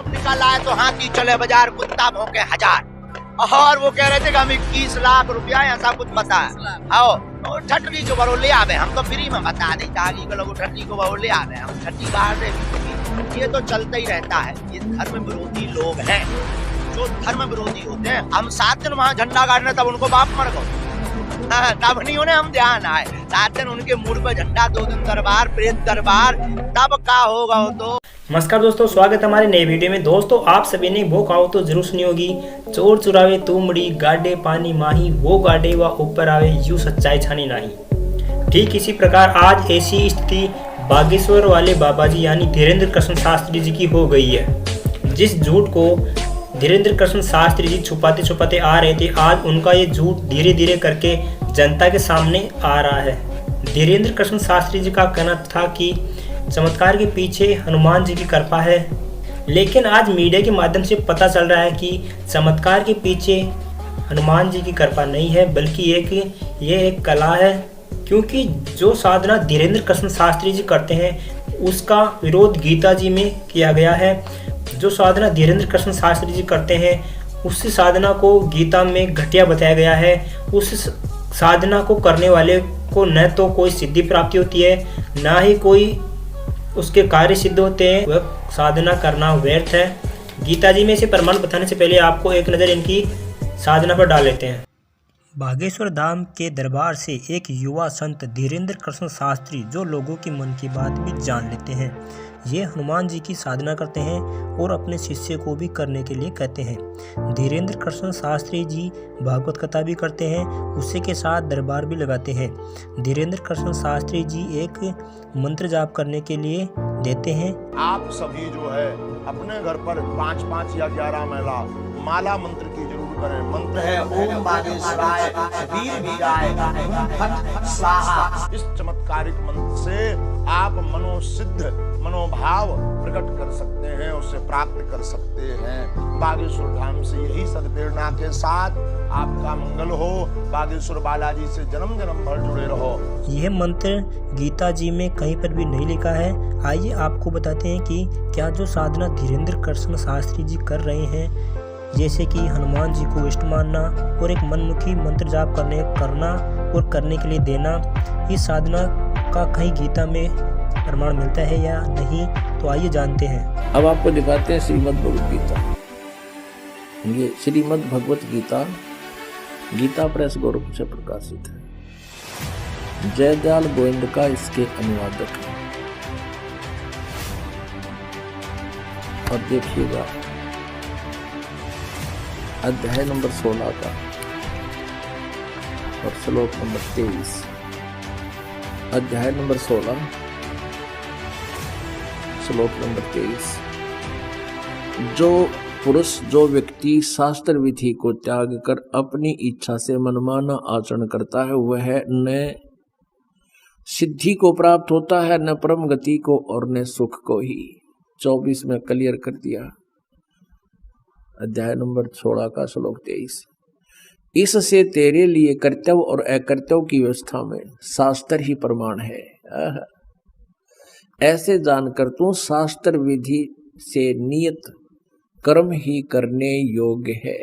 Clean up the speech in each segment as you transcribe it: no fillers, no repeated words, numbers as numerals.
अब निकल आए तो हाथी चले बाजार, कुत्ता भौंके हजार। और वो कह रहे थे कि हम 21 लाख रुपया ऐसा कुछ बता आओ तो ठट्टी को बरो ले आवे, हम तो फ्री में बता दें ताकि को लोग ठट्टी को बरो ले आवे, हम ठट्टी बाहर से। ये तो चलता ही रहता है। ये धर्म विरोधी लोग हैं जो धर्म विरोधी होते हैं। हम 7 दिन वहाँ झंडा गाड़ने तब उनको बाप मर गो, तब नहीं उन्हें हम ध्यान आए। 7 दिन उनके मुड़ पे झंडा, 2 दिन दरबार, प्रेत दरबार, तब का होगा वो तो। नमस्कार दोस्तों, स्वागत है हमारे नए वीडियो में। दोस्तों आप सभी ने वो कहावत तो जरूर सुनी होगी, चोर चुरावे तुमड़ी गाडे पानी माही, वो गाडे व ऊपर आवे यूं सच्चाई छानी नाही। ठीक इसी प्रकार आज ऐसी स्थिति बागेश्वर वाले बाबा जी यानी धीरेन्द्र कृष्ण शास्त्री जी की हो गई है। जिस झूठ को धीरेन्द्र कृष्ण शास्त्री जी छुपाते छुपाते आ रहे थे, आज उनका ये झूठ धीरे धीरे करके जनता के सामने आ रहा है। धीरेन्द्र कृष्ण शास्त्री जी का कहना था कि चमत्कार के पीछे हनुमान जी की कृपा है, लेकिन आज मीडिया के माध्यम से पता चल रहा है कि चमत्कार के पीछे हनुमान जी की कृपा नहीं है, बल्कि ये एक कला है। क्योंकि जो साधना धीरेन्द्र कृष्ण शास्त्री जी करते हैं उसका विरोध गीता जी में किया गया है। जो साधना धीरेन्द्र कृष्ण शास्त्री जी करते हैं उस साधना को गीता में घटिया बताया गया है। उस साधना को करने वाले को न तो कोई सिद्धि प्राप्ति होती है, ना ही कोई उसके कार्य सिद्ध होते हैं। वह साधना करना व्यर्थ है। गीता जी में से प्रमाण बताने से पहले आपको एक नज़र इनकी साधना पर डाल लेते हैं। बागेश्वर धाम के दरबार से एक युवा संत धीरेन्द्र कृष्ण शास्त्री जो लोगों की मन की बात भी जान लेते हैं, ये हनुमान जी की साधना करते हैं और अपने शिष्य को भी करने के लिए कहते हैं। धीरेन्द्र कृष्ण शास्त्री जी भागवत कथा भी करते हैं, उसी के साथ दरबार भी लगाते हैं। धीरेन्द्र कृष्ण शास्त्री जी एक मंत्र जाप करने के लिए देते हैं। आप सभी जो है अपने घर पर 5-5 या 11 माला मंत्र की जरूर करें। मंत्र है ओम बागेश्वराय वीर वीराय फट स्वाहा। इस चमत्कारिक मंत्र से आप मनोसिद्ध मनोभाव प्रकट कर सकते हैं, उसे प्राप्त कर सकते हैं। बागेश्वर धाम से यही सद्प्रेरणा के साथ आपका मंगल हो। बागेश्वर बालाजी से जन्म जन्म भर जुड़े रहो। यह मंत्र गीता जी में कहीं पर भी नहीं लिखा है। आइए आपको बताते हैं कि क्या जो साधना धीरेन्द्र कृष्ण शास्त्री जी कर रहे हैं, जैसे कि हनुमान जी को इष्ट मानना और एक मनमुखी मंत्र जाप करना और करने के लिए देना, इस साधना का कहीं गीता में प्रमाण मिलता है या नहीं, तो आइए जानते हैं। अब आपको दिखाते हैं श्रीमद् भगवत गीता। ये श्रीमद् भगवत गीता गीता प्रेस गोरखपुर से प्रकाशित है। जयदयाल गोविंद का इसके अनुवादक है। और देखिएगा अध्याय नंबर 16 का और श्लोक नंबर 23। अध्याय नंबर 16 श्लोक नंबर 23। जो व्यक्ति शास्त्र विधि को त्याग कर अपनी इच्छा से मनमाना आचरण करता है, वह न सिद्धि को प्राप्त होता है, न परम गति को और न सुख को ही। 24 में क्लियर कर दिया। अध्याय नंबर 16 का श्लोक 23। इससे तेरे लिए कर्तव्य और अकर्तव्य की व्यवस्था में शास्त्र ही प्रमाण है। ऐसे जानकर तू शास्त्र विधि से नियत कर्म ही करने योग्य है।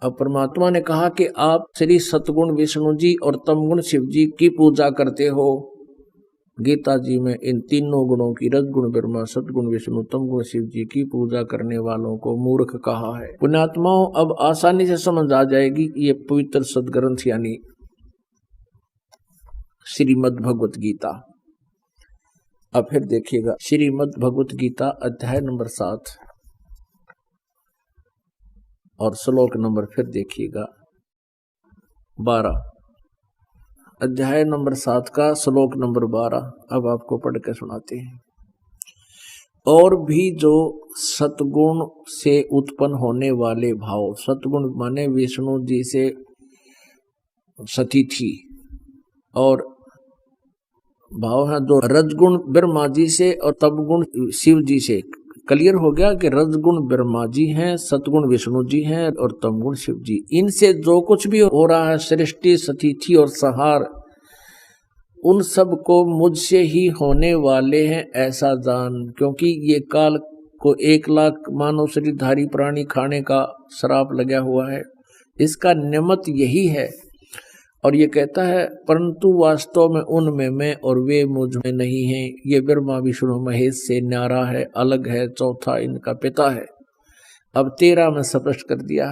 अब परमात्मा ने कहा कि आप श्री सतगुण विष्णु जी और तमगुण शिव जी की पूजा करते हो। गीता जी में इन तीनों गुणों की रजगुण ब्रह्मा, सतगुण विष्णु, तमगुण शिव जी की पूजा करने वालों को मूर्ख कहा है। पुण्यात्माओं, अब आसानी से समझ आ जाएगी ये पवित्र सदग्रंथ यानी श्रीमद् भगवत गीता। अब फिर देखिएगा श्रीमद् भगवत गीता अध्याय नंबर 7 और श्लोक नंबर फिर देखिएगा 12। अध्याय नंबर 7 का श्लोक नंबर 12 अब आपको पढ़ के सुनाते हैं। और भी जो सतगुण से उत्पन्न होने वाले भाव, सतगुण माने विष्णु जी से सतिथि, और भाव है जो रजगुण ब्रह्मा जी से और तमगुण शिव जी से। क्लियर हो गया कि रजगुण ब्रह्मा जी हैं, सतगुण विष्णु जी हैं और तमगुण शिव जी। इनसे जो कुछ भी हो रहा है, सृष्टि, सतिथि और संहार, उन सब को मुझसे ही होने वाले हैं ऐसा जान, क्योंकि ये काल को 1 लाख मानव शरीरधारी प्राणी खाने का श्राप लगा हुआ है। इसका निमित्त यही है। और ये कहता है परंतु वास्तव में उनमें मैं और वे मुझ में नहीं हैं। ये ब्रह्मा विष्णु महेश से न्यारा है, अलग है, चौथा इनका पिता है। अब 13 में स्पष्ट कर दिया।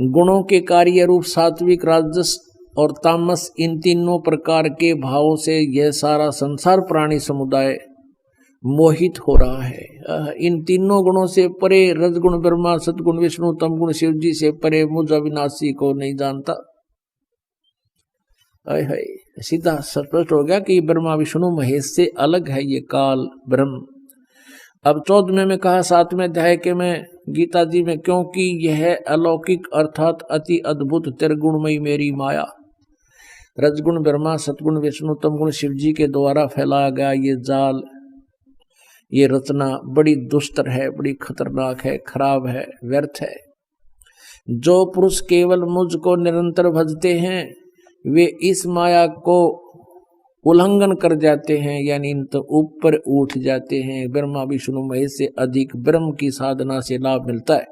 गुणों के कार्य रूप सात्विक, राजस और तामस, इन तीनों प्रकार के भावों से यह सारा संसार प्राणी समुदाय मोहित हो रहा है। इन तीनों गुणों से परे रजगुण ब्रह्मा, सतगुण विष्णु, तमगुण शिव जी से परे मुझ अविनाशी को नहीं जानता। हाय सीधा स्पष्ट हो गया कि ब्रह्मा विष्णु महेश से अलग है ये काल ब्रह्म। अब 14वें में कहा 7वें अध्याय के में गीता जी में, क्योंकि यह अलौकिक अर्थात अति अद्भुत त्रिगुणमयी मेरी माया, रजगुण ब्रह्मा, सतगुण विष्णु, तमगुण शिव जी के द्वारा फैलाया गया ये जाल, ये रचना बड़ी दुस्तर है, बड़ी खतरनाक है, खराब है, व्यर्थ है। जो पुरुष केवल मुझको निरंतर भजते हैं वे इस माया को उल्लंघन कर जाते हैं, यानी इन तो ऊपर उठ जाते हैं। ब्रह्मा विष्णु महेश से अधिक ब्रह्म की साधना से लाभ मिलता है।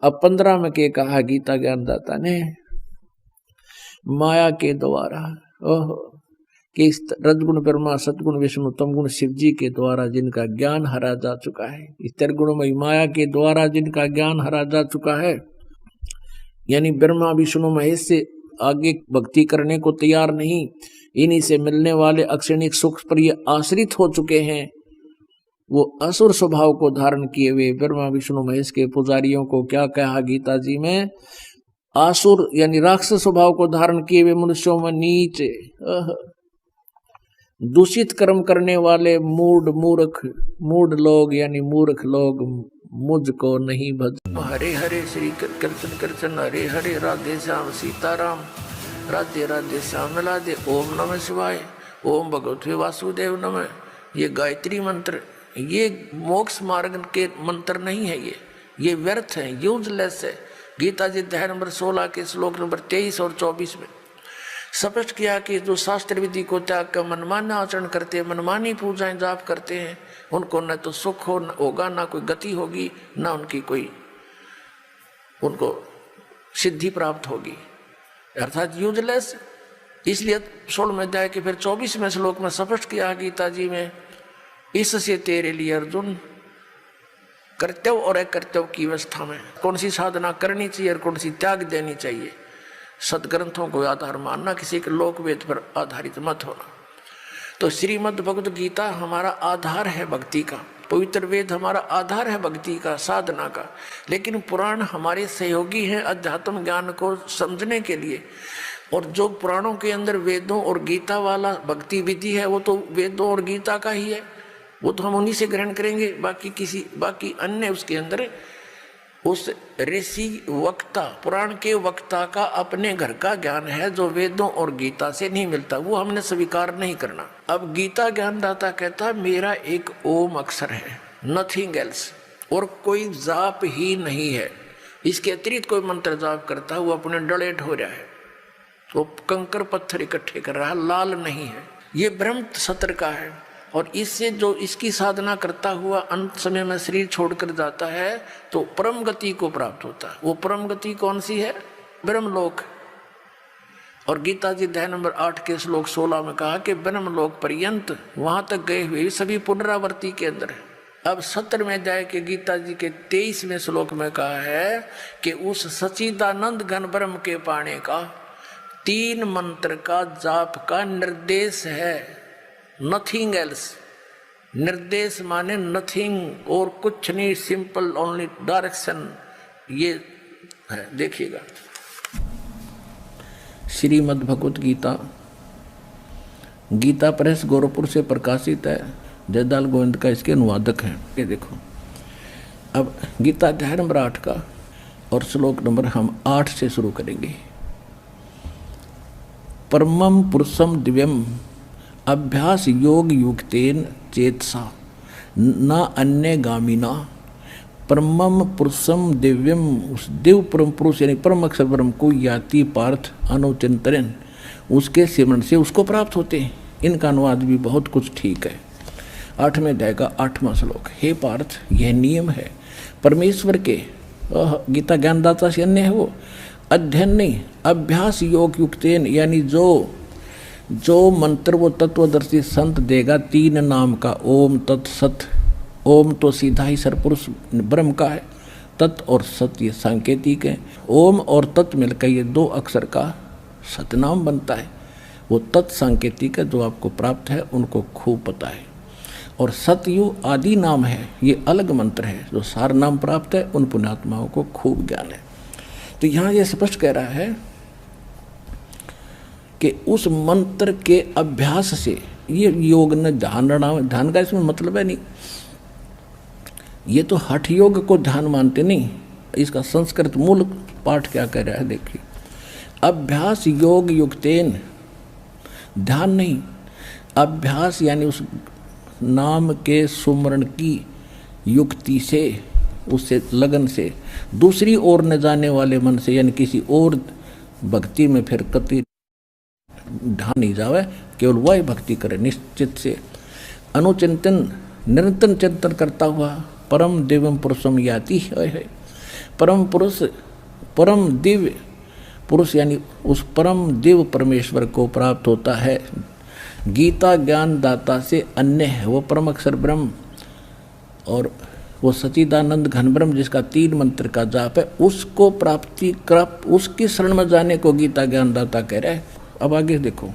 अब 15 में के कहा गीता ज्ञानदाता ने, माया के द्वारा कि इस रजगुण ब्रह्मा, सतगुण विष्णु, तमगुण शिव जी के द्वारा जिनका ज्ञान हरा जा चुका है, इस त्रिगुणमयी माया के द्वारा जिनका ज्ञान हरा जा चुका है, यानी ब्रह्मा विष्णु महेश से आगे भक्ति करने को तैयार नहीं, इन्हीं से मिलने वाले अक्षणिक सुख पर ये आश्रित हो चुके हैं, वो असुर स्वभाव को धारण किए हुए ब्रह्मा विष्णु महेश के पुजारियों को क्या कहा गीता जी में, आसुर यानी राक्षस स्वभाव को धारण किए हुए मनुष्यों में नीच, दूषित कर्म करने वाले मूढ़ लोग यानी मूर्ख लोग मुझको नहीं भज। हरे हरे श्री कृष्ण कृष्ण हरे हरे, राधे श्याम सीताराम, राधे राधे श्याम राधे। ओम नमः शिवाय, ओम भगवते वासुदेव नमः। ये गायत्री मंत्र, ये मोक्ष मार्ग के मंत्र नहीं है, ये व्यर्थ है, यूजलेस है। गीता जी अध्याय नंबर 16 के श्लोक नंबर 23 और 24 में स्पष्ट किया कि जो शास्त्र विधि को त्याग कर मनमाना आचरण करते हैं, मनमानी पूजाएं जाप करते हैं, उनको न तो सुख होगा, ना कोई गति होगी, ना उनकी कोई उनको सिद्धि प्राप्त होगी, अर्थात यूजलेस। इसलिए 16वें अध्याय के फिर 24वें श्लोक में स्पष्ट किया गीता जी में, इससे तेरे लिए अर्जुन कर्तव्य और अकर्तव्य की अवस्था में कौन सी साधना करनी चाहिए और कौन सी त्याग देनी चाहिए। सदग्रंथों को आधार मानना, किसी के लोक वेद पर आधारित मत होना। तो श्रीमद् भगवद गीता हमारा आधार है भक्ति का, पवित्र वेद हमारा आधार है भक्ति का, साधना का। लेकिन पुराण हमारे सहयोगी हैं अध्यात्म ज्ञान को समझने के लिए। और जो पुराणों के अंदर वेदों और गीता वाला भक्ति विधि है, वो तो वेदों और गीता का ही है, वो तो हम उन्हीं से ग्रहण करेंगे। बाकी अन्य उसके अंदर उस ऋषि वक्ता, पुराण के वक्ता का अपने घर का ज्ञान है जो वेदों और गीता से नहीं मिलता, वो हमने स्वीकार नहीं करना। अब गीता ज्ञानदाता कहता मेरा एक ओम अक्षर है, नथिंग एल्स, और कोई जाप ही नहीं है। इसके अतिरिक्त कोई मंत्र जाप करता है वो अपने डले ढो रहा है, वो कंकर पत्थर इकट्ठे कर रहा है, लाल नहीं है। ये ब्रह्म सत्र का है। और इससे जो इसकी साधना करता हुआ अंत समय में शरीर छोड़कर जाता है तो परम गति को प्राप्त होता है। वो परम गति कौन सी है? ब्रह्मलोक। और गीता जी अध्याय नंबर 8 के श्लोक 16 में कहा कि ब्रह्मलोक पर्यंत वहां तक गए हुए सभी पुनरावृत्ति के अंदर है। अब 17वें अध्याय के गीता जी के 23वें श्लोक में कहा है कि उस सच्चिदानंद घन ब्रह्म के पाने का 3 मंत्र का जाप का निर्देश है, नथिंग एल्स। निर्देश माने नथिंग और कुछ नहीं, सिंपल ओनली डायरेक्शन। ये है, देखिएगा श्रीमद् भगवत गीता, गीता प्रेस गोरखपुर से प्रकाशित है। जयदाल गोविंद का इसके अनुवादक हैं। ये देखो, अब गीता अध्याय नंबर 8 का और श्लोक नंबर हम 8 से शुरू करेंगे। परमं पुरुषम दिव्यम अभ्यास योग युक्तेन चेतसा न अन्य गामिना। परमम पुरुषम दिव्यम, उस दिव्य परम पुरुष यानी परम अक्षर ब्रह्म को याति पार्थ अनुचिंतन, उसके सिमरण से उसको प्राप्त होते हैं। इनका अनुवाद भी बहुत कुछ ठीक है। 8वें अध्याय का 8वां श्लोक। हे पार्थ, यह नियम है परमेश्वर के, गीता ज्ञानदाता से अन्य है वो, अध्ययन नहीं अभ्यास योग युक्तेन, यानी जो मंत्र वो तत्वदर्शी संत देगा 3 नाम का, ओम तत्सत। ओम तो सीधा ही सरपुरुष ब्रह्म का है, तत् और सत ये सांकेतिक है। ओम और तत् मिलकर ये 2 अक्षर का सतनाम बनता है। वो तत् सांकेतिक है, जो आपको प्राप्त है उनको खूब पता है। और सतयु आदि नाम है, ये अलग मंत्र है, जो सार नाम प्राप्त है उन पुण्यात्माओं को खूब ज्ञान है। तो यहाँ ये स्पष्ट कह रहा है कि उस मंत्र के अभ्यास से, ये योग न ध्यान का इसमें मतलब है नहीं, ये तो हठ योग को ध्यान मानते नहीं। इसका संस्कृत मूल पाठ क्या कह रहा है देखिए, अभ्यास योग युक्तेन, ध्यान नहीं अभ्यास, यानी उस नाम के सुमरण की युक्ति से, उससे लगन से, दूसरी ओर न जाने वाले मन से, यानी किसी और भक्ति में फिर कति ध्यान नहीं जावे, केवल वही भक्ति करे निश्चित से। अनुचिंतन निरंतर चिंतन करता हुआ परम दिव्यम पुरुषम याति है। परम पुरुष, परम दिव्य पुरुष यानी उस परम दिव्य परमेश्वर को प्राप्त होता है। गीता ज्ञान दाता से अन्य है वो परम अक्षर ब्रह्म, और वो सच्चिदानंद घन ब्रह्म जिसका 3 मंत्र का जाप है, उसको प्राप्ति कर, उसकी शरण में जाने को गीता ज्ञान दाता कह रहा है। अब आगे देखो,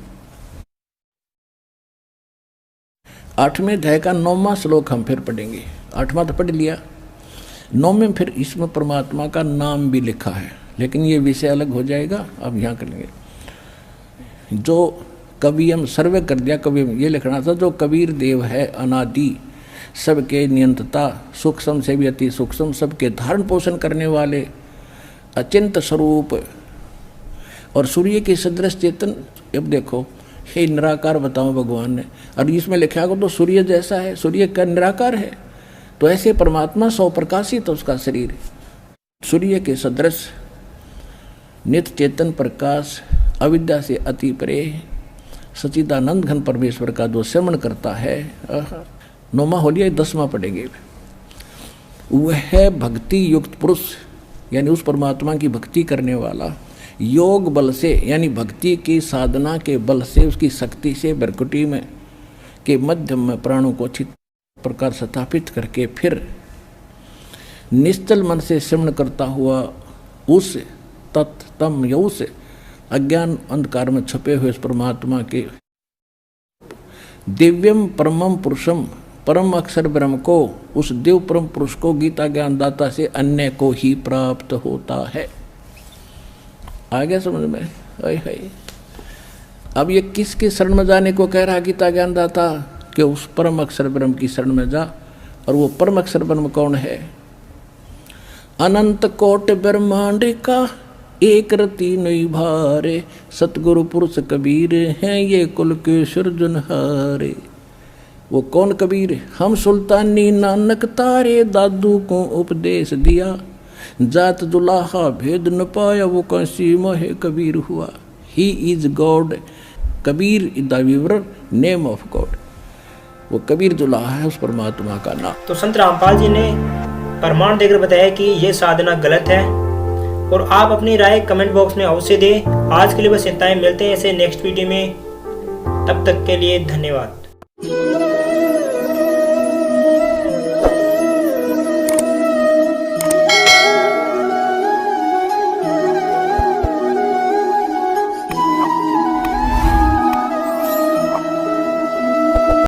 8वें अध्याय का 9वां श्लोक हम फिर पढ़ेंगे। 8वां तो पढ़ लिया, 9वें फिर इसमें परमात्मा का नाम भी लिखा है, लेकिन ये विषय अलग हो जाएगा, अब यहाँ करेंगे। जो कवियम सर्वे कर दिया, कवियम ये लिखना था, जो कबीर देव है अनादि, सबके नियंत्रता, सूक्ष्म से भी अति सूक्ष्म, सबके धारण पोषण करने वाले, अचिंत स्वरूप और सूर्य के सदृश चेतन। अब देखो, हे निराकार बताओ भगवान ने, और इसमें लिखा हो तो सूर्य जैसा है, सूर्य का निराकार है, तो ऐसे परमात्मा 100 प्रकाशित तो उसका शरीर सूर्य के सदृश नित्य चेतन प्रकाश, अविद्या से अति परे, सच्चिदानंद घन परमेश्वर का जो सेवन करता है। 9वां हो लिया, 10वां पढ़ेंगे। वह भक्ति युक्त पुरुष, यानी उस परमात्मा की भक्ति करने वाला, योग बल से, यानी भक्ति की साधना के बल से, उसकी शक्ति से भ्रकुटी में के मध्यम में प्राणों को अच्छी प्रकार स्थापित करके फिर निश्चल मन से श्रवण करता हुआ उस तत्तम या उस अज्ञान अंधकार में छुपे हुए उस परमात्मा के दिव्यम परमम पुरुषम, परम अक्षर ब्रह्म को, उस देव परम पुरुष को गीता ज्ञान दाता से अन्य को ही प्राप्त होता है। आ गया समझ में? है। अब ये किसके शरण में जाने को कह रहा गीता ज्ञान दाता? कि उस परम अक्षर ब्रह्म की शरण में जा। और वो परम अक्षर ब्रह्म कौन है? अनंत कोट ब्रह्मांड का एक रति नहीं भारे, सतगुरु पुरुष कबीर हैं ये कुल के सृजनहारे। वो कौन कबीर? हम सुल्तानी नानक तारे, दादू को उपदेश दिया, जात दुलाहा भेद न पाया, वो कैसी मोह कबीर हुआ। He is God, Kabir is the weaver name of God. वो कबीर दुलाहा है उस परमात्मा का नाम। तो संत रामपाल जी ने प्रमाण देकर बताया कि ये साधना गलत है, और आप अपनी राय कमेंट बॉक्स में अवश्य दें। आज के लिए बस इतना ही, मिलते हैं ऐसे नेक्स्ट वीडियो में, तब तक के लिए धन्यवाद।